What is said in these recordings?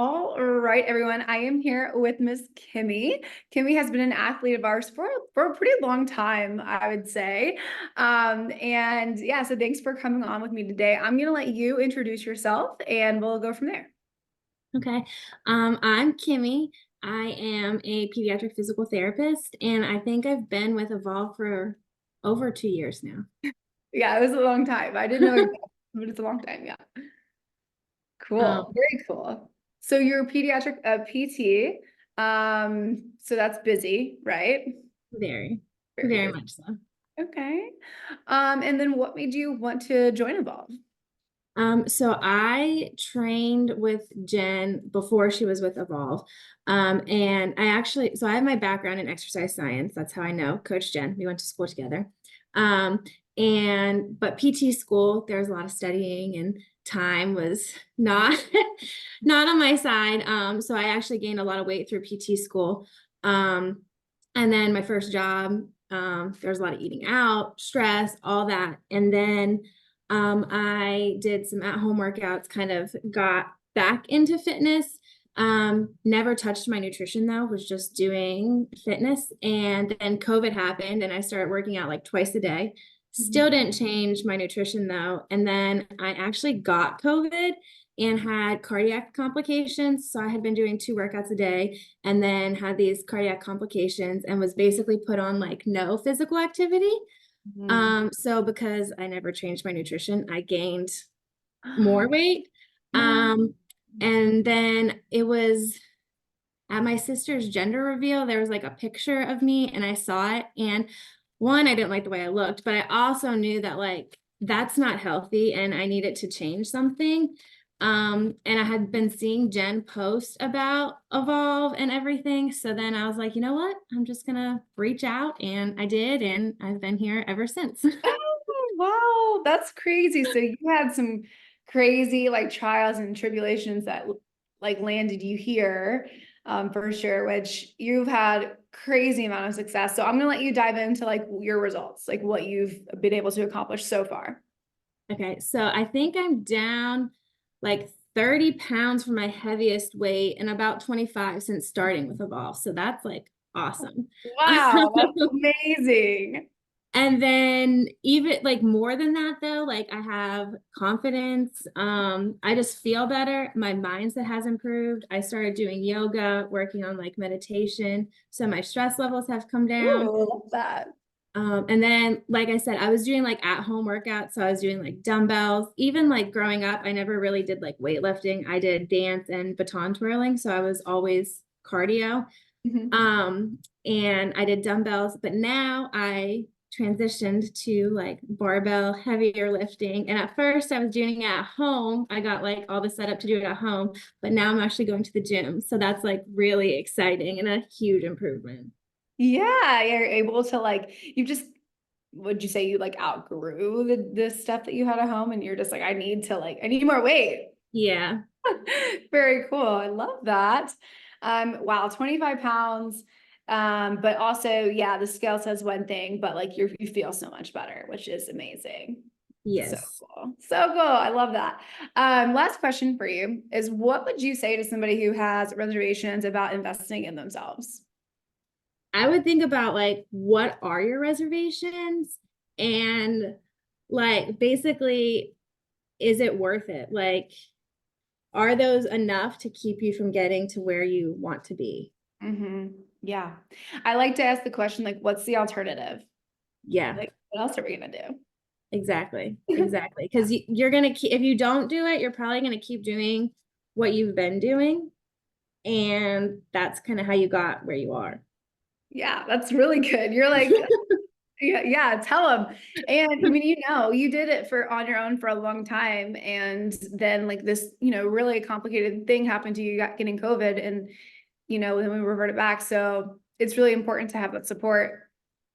All right, everyone. I am here with Miss Kimmy. Kimmy has been an athlete of ours for a pretty long time, I would say. And yeah, so thanks for coming on with me today. I'm going to let you introduce yourself and we'll go from there. Okay. I'm Kimmy. I am a pediatric physical therapist, and I think I've been with Evolve for over 2 years now. Yeah, it was a long time. I didn't know exactly, but it's a long time. Yeah. Um, Cool. Very cool. So you're a pediatric PT. So that's busy, right? very, Very very busy. much so. Okay. And then what made you want to join Evolve? So I trained with Jen before she was with Evolve. And so I have my background in exercise science. That's how I know Coach Jen. We went to school together. Um, but PT school, there was a lot of studying and time was not not on my side. So I actually gained a lot of weight through PT school. Um, and then my first job, there was a lot of eating out, stress, all that. And then I did some at-home workouts, kind of got back into fitness. Never touched my nutrition though, was just doing fitness. And then COVID happened and I started working out like twice a day. Still didn't change my nutrition though. And then I actually got COVID and had cardiac complications. So I had been doing 2 workouts a day and then had these cardiac complications and was basically put on like no physical activity. Mhm. So because I never changed my nutrition, I gained more weight. No. And then it was at my sister's gender reveal, there was like a picture of me and I saw it. And one, I didn't like the way I looked, but I also knew that like that's not healthy and I needed to change something. And I had been seeing Jen post about Evolve and everything. So then I was like, you know what? I'm just gonna reach out and I did, and I've been here ever since. Oh, wow, that's crazy. So you had some crazy like trials and tribulations that like landed you here, for sure, which you've had crazy amount of success. So I'm gonna let you dive into like your results, like what you've been able to accomplish so far. Okay, so I think I'm down like 30 pounds from my heaviest weight and about 25 since starting with Evolve. So that's like awesome. Wow, that's amazing. And then even like more than that though, like I have confidence. I just feel better. My mindset has improved. I started doing yoga, working on like meditation. So my stress levels have come down. Ooh, love that. And then, like I said, I was doing like at-home workouts. So I was doing like dumbbells. Even like growing up, I never really did like weightlifting. I did dance and baton twirling. So I was always cardio. Mhm. And I did dumbbells, but now I transitioned to like barbell, heavier lifting. And at first I was doing it at home. I got like all the setup to do it at home, but now I'm actually going to the gym. So that's like really exciting and a huge improvement. Yeah, you're able to like you just would you say you like outgrew the stuff that you had at home and you're just like I need more weight. Yeah. Very cool. I love that. Wow, 25 pounds. But also, yeah, the scale says one thing, but like you feel so much better, which is amazing. So Yes. cool. So cool. I love that. Last question for you is what would you say to somebody who has reservations about investing in themselves? I would think about like, what are your reservations? And like, basically, is it worth it? Like, are those enough to keep you from getting to where you want to be? Yeah. I like to ask the question, like, what's the alternative? Yeah, Like, what else are we gonna exactly. do? Exactly. Because you're going to keep, if you don't do it, you're probably going to keep doing what you've been doing. And that's kind of how you got where you are. Yeah, that's really good. You're like, yeah, yeah, tell them. And I mean, you did it for on your own for a long time. And then like this, really complicated thing happened to you, getting COVID and, then we reverted back. So it's really important to have that support.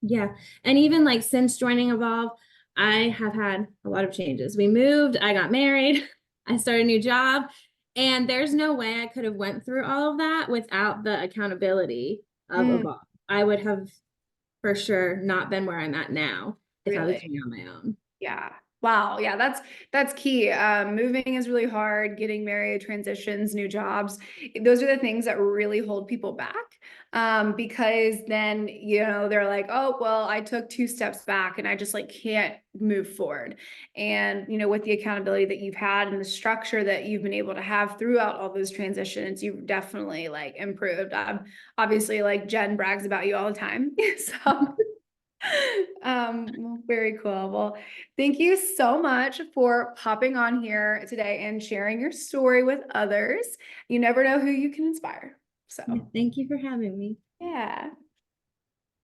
Yeah. And even like since joining Evolve, I have had a lot of changes. We moved, I got married, I started a new job, and there's no way I could have went through all of that without the accountability of Mm, Evolve. I would have for sure not been where I'm at now if I was really? doing it on my own. Yeah. Wow. Yeah, that's key. Moving is really hard, getting married, transitions, new jobs. Those are the things that really hold people back. Because then, they're like, oh, well, I took 2 steps back and I just like can't move forward. And, with the accountability that you've had and the structure that you've been able to have throughout all those transitions, you've definitely like improved. Obviously, like Jen brags about you all the time. So well, very cool. Well, thank you so much for popping on here today and sharing your story with others. You never know who you can inspire. So, Thank you for having me. yeah.